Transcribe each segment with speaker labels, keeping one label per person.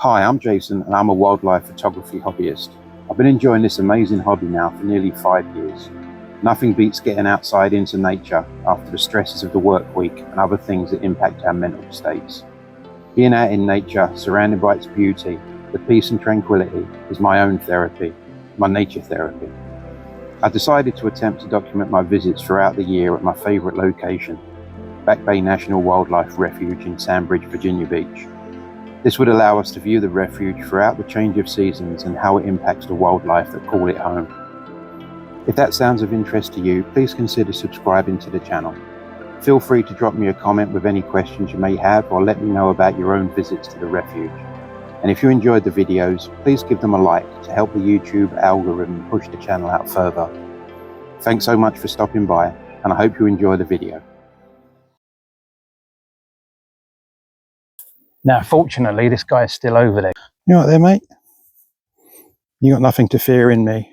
Speaker 1: Hi, I'm Jason and I'm a wildlife photography hobbyist. I've been enjoying this amazing hobby now for nearly 5 years. Nothing beats getting outside into nature after the stresses of the work week and other things that impact our mental states. Being out in nature, surrounded by its beauty, the peace and tranquility is my own therapy, my nature therapy. I decided to attempt to document my visits throughout the year at my favourite location, Back Bay National Wildlife Refuge in Sandbridge, Virginia Beach. This would allow us to view the refuge throughout the change of seasons and how it impacts the wildlife that call it home. If that sounds of interest to you, please consider subscribing to the channel. Feel free to drop me a comment with any questions you may have, or let me know about your own visits to the refuge. And if you enjoyed the videos, please give them a like to help the YouTube algorithm push the channel out further. Thanks so much for stopping by, and I hope you enjoy the video.
Speaker 2: Now, fortunately, this guy's still over there.
Speaker 1: You all right there, mate? You got nothing to fear in me.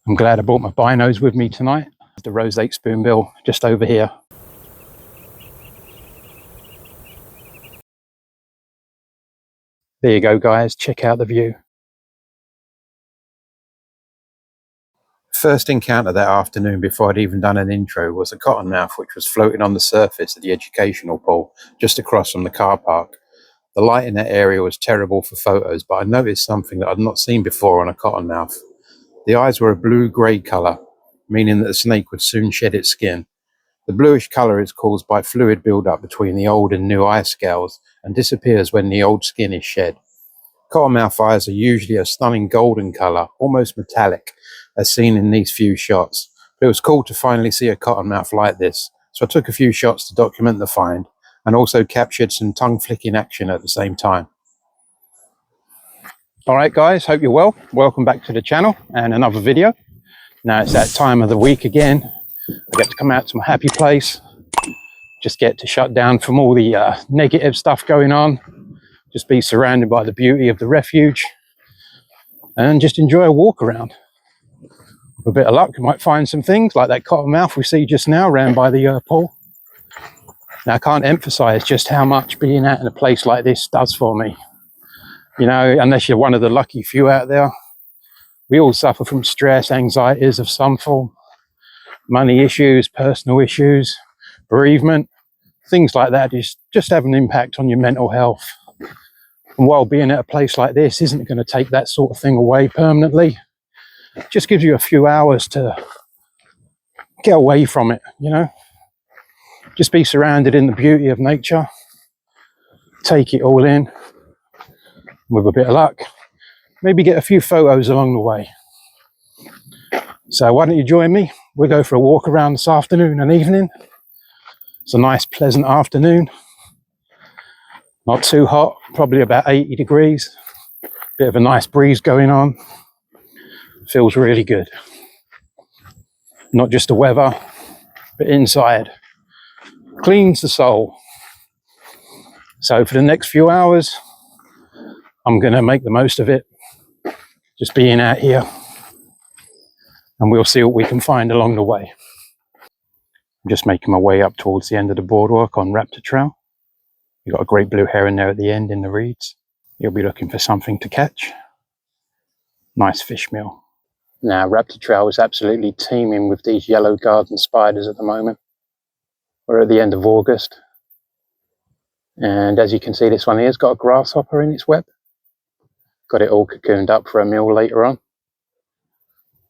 Speaker 2: I'm glad I brought my binos with me tonight. The Roseate Spoonbill just over here. There you go, guys. Check out the view.
Speaker 1: First encounter that afternoon, before I'd even done an intro, was a cottonmouth which was floating on the surface of the educational pool just across from the car park. The light in that area was terrible for photos, but I noticed something that I'd not seen before on a cottonmouth. The eyes were a blue-grey colour, meaning that the snake would soon shed its skin. The bluish colour is caused by fluid build-up between the old and new eye scales and disappears when the old skin is shed. Cottonmouth eyes are usually a stunning golden colour, almost metallic, as seen in these few shots. But it was cool to finally see a cottonmouth like this, so I took a few shots to document the find and also captured some tongue-flicking action at the same time.
Speaker 2: Alright guys, hope you're well. Welcome back to the channel and another video. Now it's that time of the week again. I get to come out to my happy place. Just get to shut down from all the negative stuff going on. Just be surrounded by the beauty of the refuge and just enjoy a walk around. With a bit of luck, you might find some things like that cottonmouth we see just now around by the pool. Now I can't emphasize just how much being out in a place like this does for me. You know, unless you're one of the lucky few out there, we all suffer from stress, anxieties of some form, money issues, personal issues, bereavement, things like that just have an impact on your mental health. And while being at a place like this isn't going to take that sort of thing away permanently, it just gives you a few hours to get away from it, you know. Just be surrounded in the beauty of nature, take it all in. With a bit of luck, maybe get a few photos along the way. So why don't you join me? We'll go for a walk around this afternoon and evening. It's a nice pleasant afternoon, not too hot, probably about 80 degrees, bit of a nice breeze going on. Feels really good. Not just the weather, but inside. Cleans the soul. So for the next few hours, I'm going to make the most of it, just being out here, and we'll see what we can find along the way. I'm just making my way up towards the end of the boardwalk on Raptor Trail. You've got a great blue heron there at the end in the reeds. You'll be looking for something to catch. Nice fish meal. Now, Raptor Trail is absolutely teeming with these yellow garden spiders at the moment. We're at the end of August. And as you can see, this one here's got a grasshopper in its web. Got it all cocooned up for a meal later on.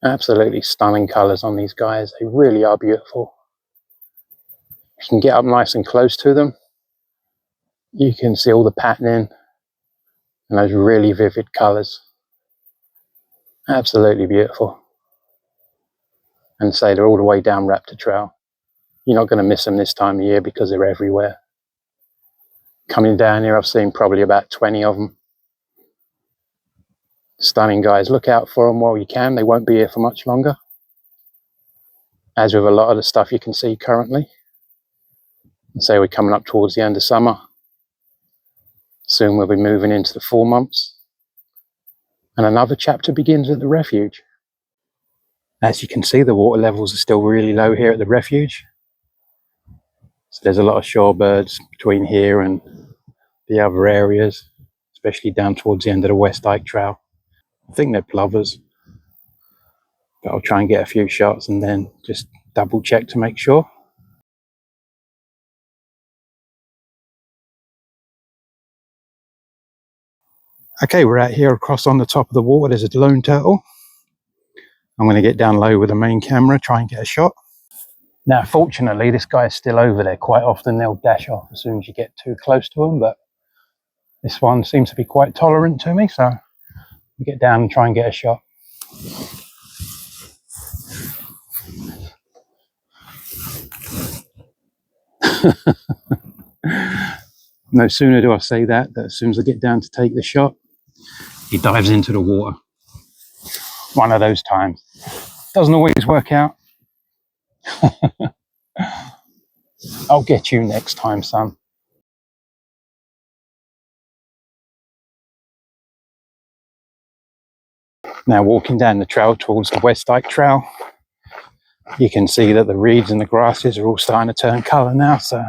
Speaker 2: Absolutely stunning colours on these guys. They really are beautiful. You can get up nice and close to them. You can see all the patterning and those really vivid colours. Absolutely beautiful. And say they're all the way down Raptor Trail. You're not going to miss them this time of year because they're everywhere. Coming down here, I've seen probably about 20 of them. Stunning guys. Look out for them while you can. They won't be here for much longer. As with a lot of the stuff you can see currently. So we're coming up towards the end of summer. Soon we'll be moving into the fall months. And another chapter begins at the refuge. As you can see, the water levels are still really low here at the refuge. So there's a lot of shorebirds between here and the other areas, especially down towards the end of the West Dike Trail. I think they're plovers, but I'll try and get a few shots and then just double check to make sure. Okay, we're out here across on the top of the water. There's a lone turtle. I'm going to get down low with the main camera, try and get a shot. Now, fortunately, this guy's still over there. Quite often they'll dash off as soon as you get too close to them, but this one seems to be quite tolerant to me, so I'll get down and try and get a shot. No sooner do I say that as soon as I get down to take the shot, he dives into the water. One of those times. Doesn't always work out. I'll get you next time, son. Now, walking down the trail towards the West Dike Trail, you can see that the reeds and the grasses are all starting to turn colour now, so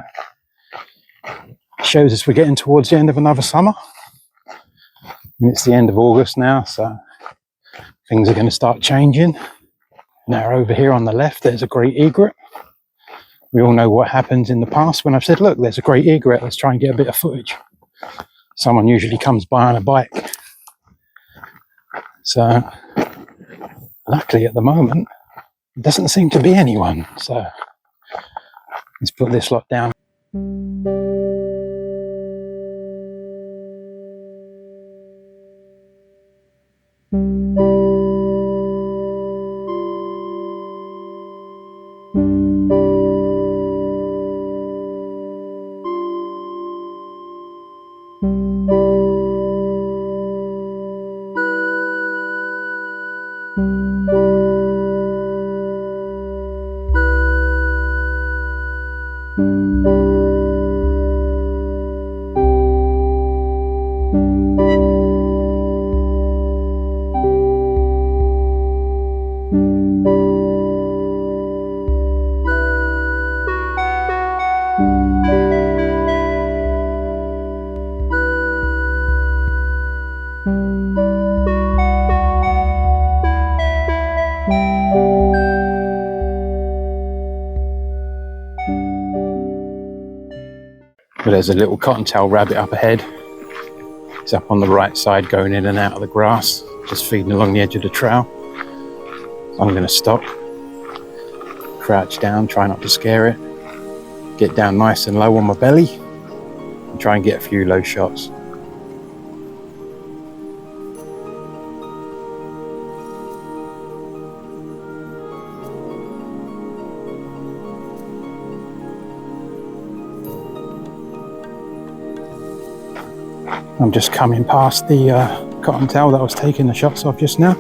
Speaker 2: it shows us we're getting towards the end of another summer. And it's the end of August now, so things are going to start changing. Now, over here on the left, there's a great egret. We all know what happens in the past when I've said, look, there's a great egret, let's try and get a bit of footage. Someone usually comes by on a bike. So, luckily at the moment, there doesn't seem to be anyone. So, let's put this lot down. But there's a little cottontail rabbit up ahead. It's up on the right side, going in and out of the grass, just feeding along the edge of the trail. So I'm going to stop, crouch down, try not to scare it, get down nice and low on my belly, and try and get a few low shots. I'm just coming past the cottontail that I was taking the shots of just now.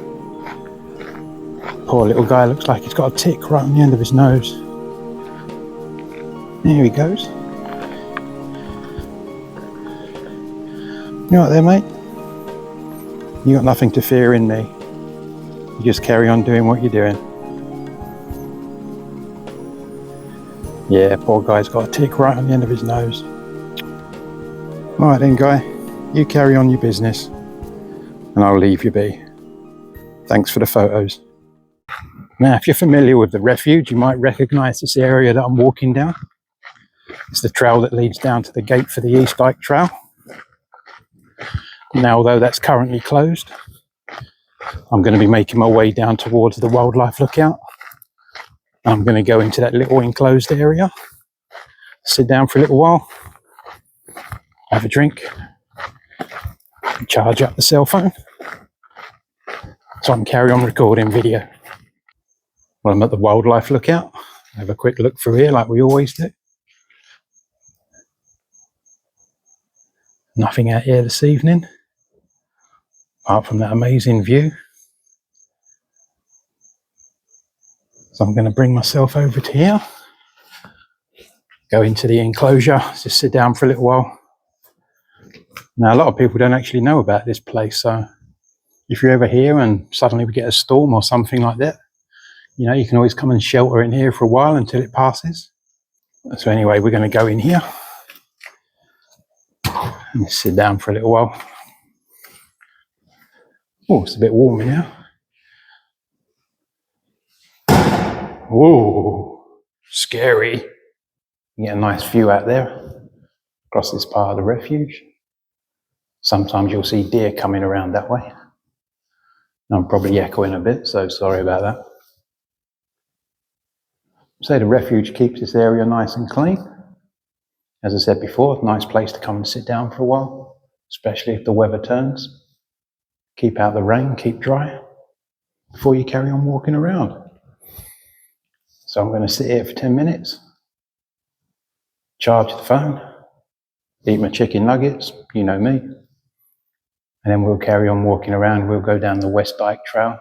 Speaker 2: Poor little guy, looks like he's got a tick right on the end of his nose. There he goes. You all right there, mate? You got nothing to fear in me. You just carry on doing what you're doing. Yeah, poor guy's got a tick right on the end of his nose. Alright then, guy. You carry on your business, and I'll leave you be. Thanks for the photos. Now, if you're familiar with the Refuge, you might recognise this area that I'm walking down. It's the trail that leads down to the gate for the East Dike Trail. Now, although that's currently closed, I'm going to be making my way down towards the wildlife lookout. I'm going to go into that little enclosed area, sit down for a little while, have a drink, charge up the cell phone so I can carry on recording video. Well, I'm at the wildlife lookout. Have a quick look through here like we always do. Nothing out here this evening apart from that amazing view. So I'm going to bring myself over to here, go into the enclosure, just sit down for a little while. Now, a lot of people don't actually know about this place, so if you're ever here and suddenly we get a storm or something like that, you know, you can always come and shelter in here for a while until it passes. So anyway, we're going to go in here and sit down for a little while. Oh, it's a bit warm in here. Whoa, scary. You get a nice view out there across this part of the refuge. Sometimes you'll see deer coming around that way. I'm probably echoing a bit, so sorry about that. So the refuge keeps this area nice and clean. As I said before, nice place to come and sit down for a while, especially if the weather turns. Keep out the rain, keep dry, before you carry on walking around. So I'm going to sit here for 10 minutes, charge the phone, eat my chicken nuggets, you know me, and then we'll carry on walking around. We'll go down the West Dike Trail,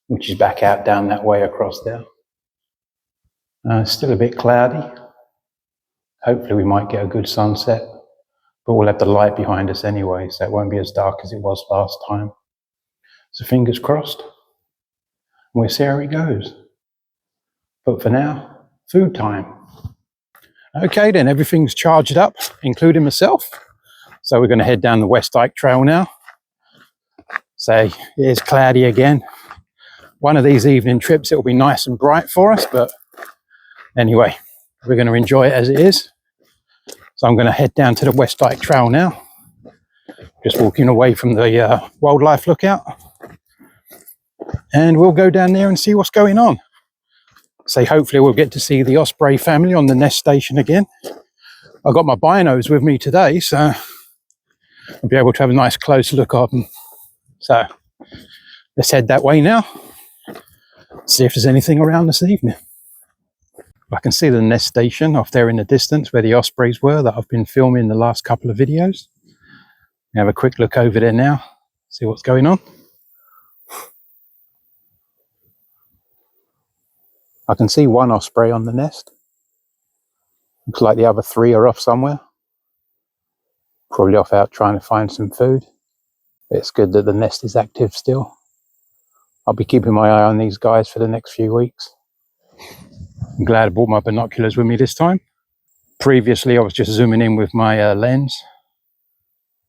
Speaker 2: which is back out down that way across there. It's still a bit cloudy. Hopefully we might get a good sunset, but we'll have the light behind us anyway, so it won't be as dark as it was last time. So fingers crossed, and we'll see how it goes. But for now, food time. Okay then, everything's charged up, including myself. So we're going to head down the West Dike Trail now. So it is cloudy again. One of these evening trips, it'll be nice and bright for us, but anyway, we're going to enjoy it as it is. So I'm going to head down to the West Dike Trail now. Just walking away from the wildlife lookout. And we'll go down there and see what's going on. So hopefully we'll get to see the osprey family on the nest station again. I've got my binos with me today, so I'll be able to have a nice close look at them. So let's head that way now. See if there's anything around this evening. I can see the nest station off there in the distance where the ospreys were that I've been filming the last couple of videos. Have a quick look over there now, see what's going on. I can see one osprey on the nest. Looks like the other three are off somewhere. Probably off out trying to find some food. It's good that the nest is active still. I'll be keeping my eye on these guys for the next few weeks. I'm glad I brought my binoculars with me this time. Previously I was just zooming in with my lens.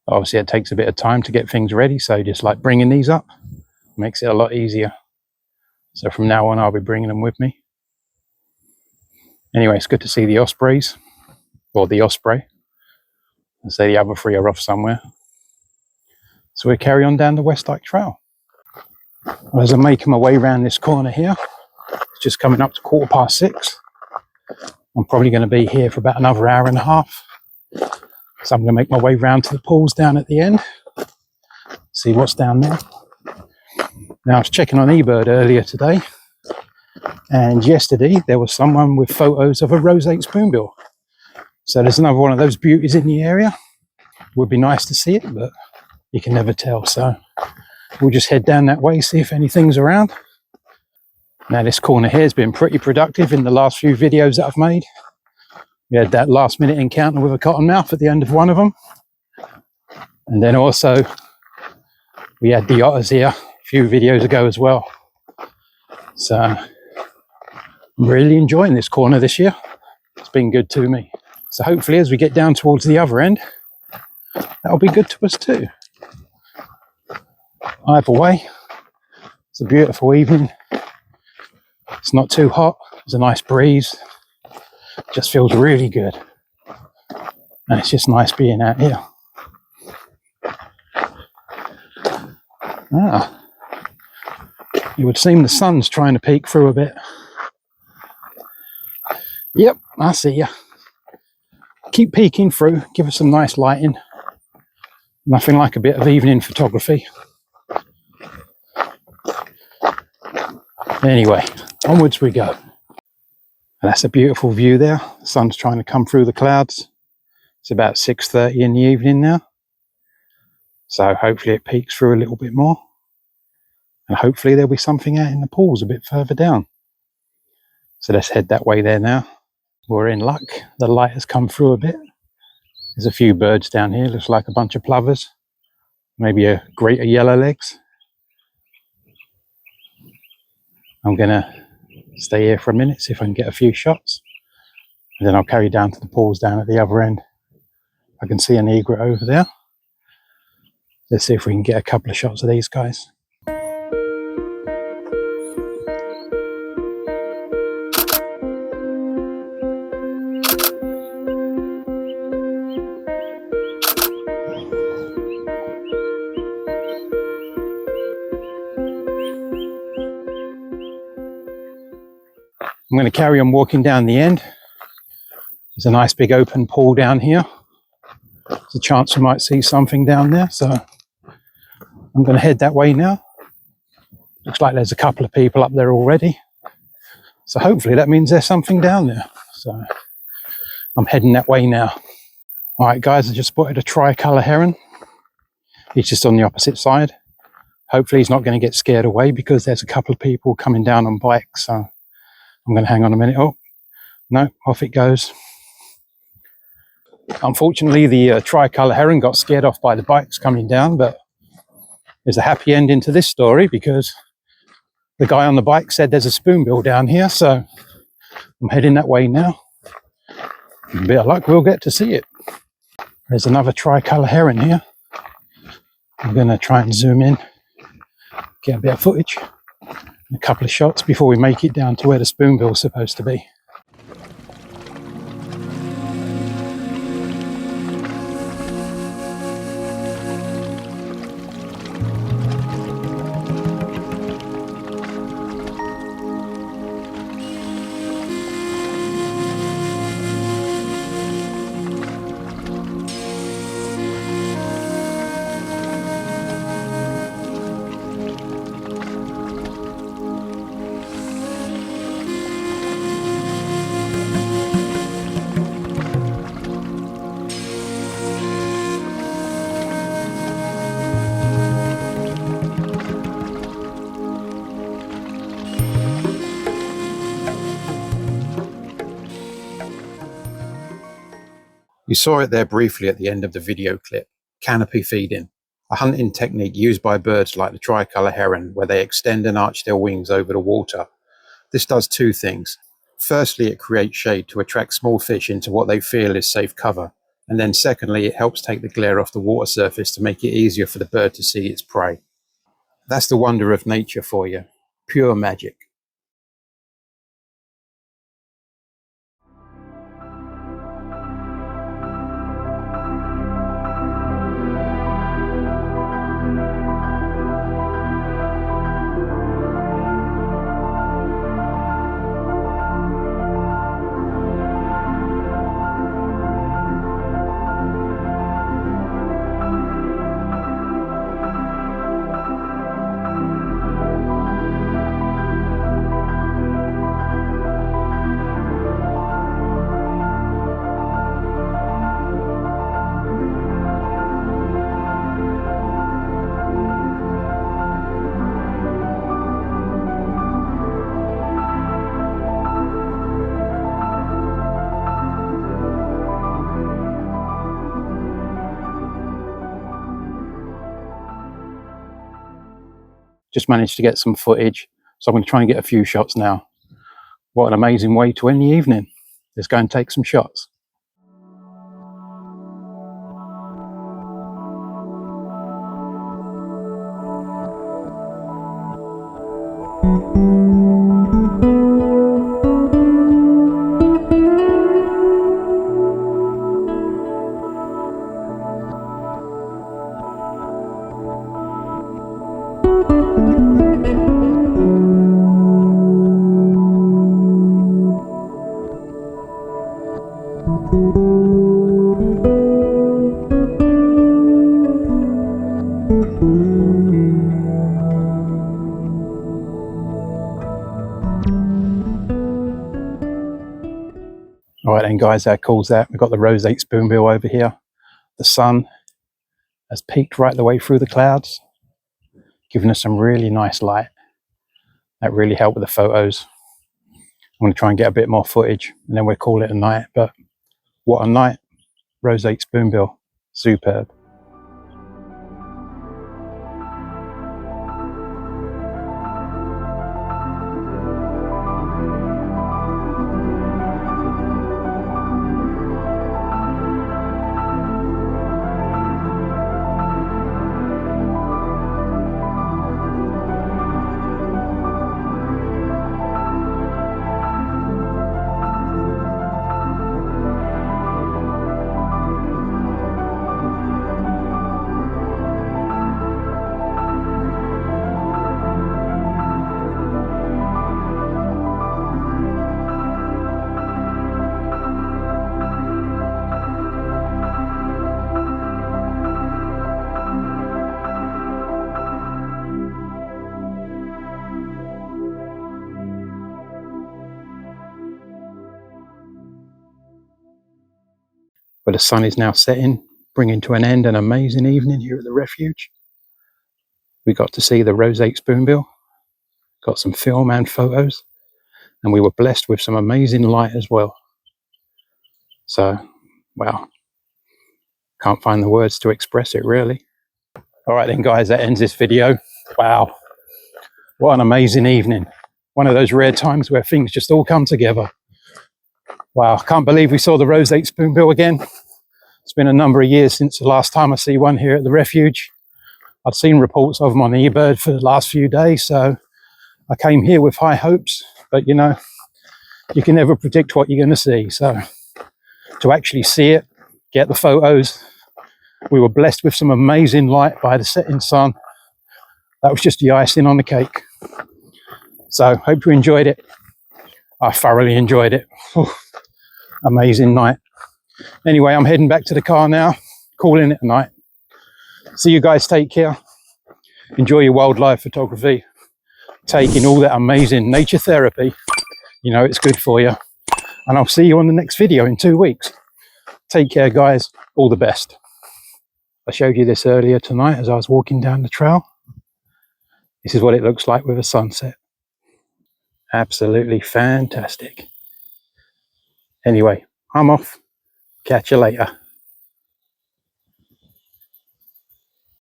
Speaker 2: Obviously it takes a bit of time to get things ready, so just like bringing these up makes it a lot easier. So from now on I'll be bringing them with me. Anyway, it's good to see the ospreys, or the osprey. I'll say the other three are off somewhere. So we'll carry on down the West Dike Trail. As I'm making my way around this corner here, it's just coming up to 6:15. I'm probably going to be here for about another hour and a half. So I'm going to make my way round to the pools down at the end, see what's down there. Now I was checking on eBird earlier today, and yesterday there was someone with photos of a roseate spoonbill. So there's another one of those beauties in the area. Would be nice to see it, but you can never tell. So we'll just head down that way, see if anything's around. Now this corner here has been pretty productive in the last few videos that I've made. We had that last minute encounter with a cottonmouth at the end of one of them. And then also we had the otters here a few videos ago as well. So I'm really enjoying this corner this year. It's been good to me. So hopefully as we get down towards the other end, that'll be good to us too. Either way, it's a beautiful evening. It's not too hot. There's a nice breeze. Just feels really good. And it's just nice being out here. It would seem the sun's trying to peek through a bit. Yep, I see ya. Keep peeking through, give us some nice lighting. Nothing like a bit of evening photography. Anyway, onwards we go. And that's a beautiful view there. The sun's trying to come through the clouds. It's about 6:30 in the evening now. So hopefully it peeks through a little bit more. And hopefully there'll be something out in the pools a bit further down. So let's head that way there now. We're in luck. The light has come through a bit. There's a few birds down here. Looks like a bunch of plovers. Maybe a greater yellowlegs. I'm going to stay here for a minute, see if I can get a few shots. And then I'll carry down to the pools down at the other end. I can see an egret over there. Let's see if we can get a couple of shots of these guys. I'm going to carry on walking down the end. There's a nice big open pool down here. There's a chance we might see something down there, so I'm going to head that way now. Looks like there's a couple of people up there already, so hopefully that means there's something down there. So I'm heading that way now. All right guys, I just spotted a tricolour heron. He's just on the opposite side. Hopefully he's not going to get scared away because there's a couple of people coming down on bikes, so I'm going to hang on a minute. Oh no, off it goes. Unfortunately, the tricolour heron got scared off by the bikes coming down, but there's a happy ending to this story because the guy on the bike said there's a spoonbill down here, so I'm heading that way now. With a bit of luck, we'll get to see it. There's another tricolour heron here. I'm going to try and zoom in, get a bit of footage, and a couple of shots before we make it down to where the spoonbill is supposed to be.
Speaker 1: You saw it there briefly at the end of the video clip. Canopy feeding, a hunting technique used by birds like the tricolour heron where they extend and arch their wings over the water. This does two things. Firstly, it creates shade to attract small fish into what they feel is safe cover. And then secondly, it helps take the glare off the water surface to make it easier for the bird to see its prey. That's the wonder of nature for you. Pure magic.
Speaker 2: Just managed to get some footage, so I'm going to try and get a few shots now. What an amazing way to end the evening. Let's go and take some shots. All right then guys, how cool is that? We've got the roseate spoonbill over here. The sun has peeked right the way through the clouds, giving us some really nice light. That really helped with the photos. I'm going to try and get a bit more footage and then we'll call it a night. But what a night. Roseate spoonbill. Superb. But the sun is now setting, bringing to an end an amazing evening here at the Refuge. We got to see the Roseate Spoonbill, got some film and photos, and we were blessed with some amazing light as well. So, wow, can't find the words to express it really. All right then guys, that ends this video. Wow, what an amazing evening. One of those rare times where things just all come together. Wow, can't believe we saw the Roseate Spoonbill again. It's been a number of years since the last time I see one here at the Refuge. I'd seen reports of them on eBird for the last few days, so I came here with high hopes, but you know, you can never predict what you're going to see. So to actually see it, get the photos, we were blessed with some amazing light by the setting sun. That was just the icing on the cake. So hope you enjoyed it. I thoroughly enjoyed it. Amazing night. Anyway, I'm heading back to the car now, calling it a night. See you guys, take care. Enjoy your wildlife photography. Taking all that amazing nature therapy. You know it's good for you. And I'll see you on the next video in 2 weeks. Take care, guys. All the best. I showed you this earlier tonight as I was walking down the trail. This is what it looks like with a sunset. Absolutely fantastic. Anyway, I'm off. Catch you later.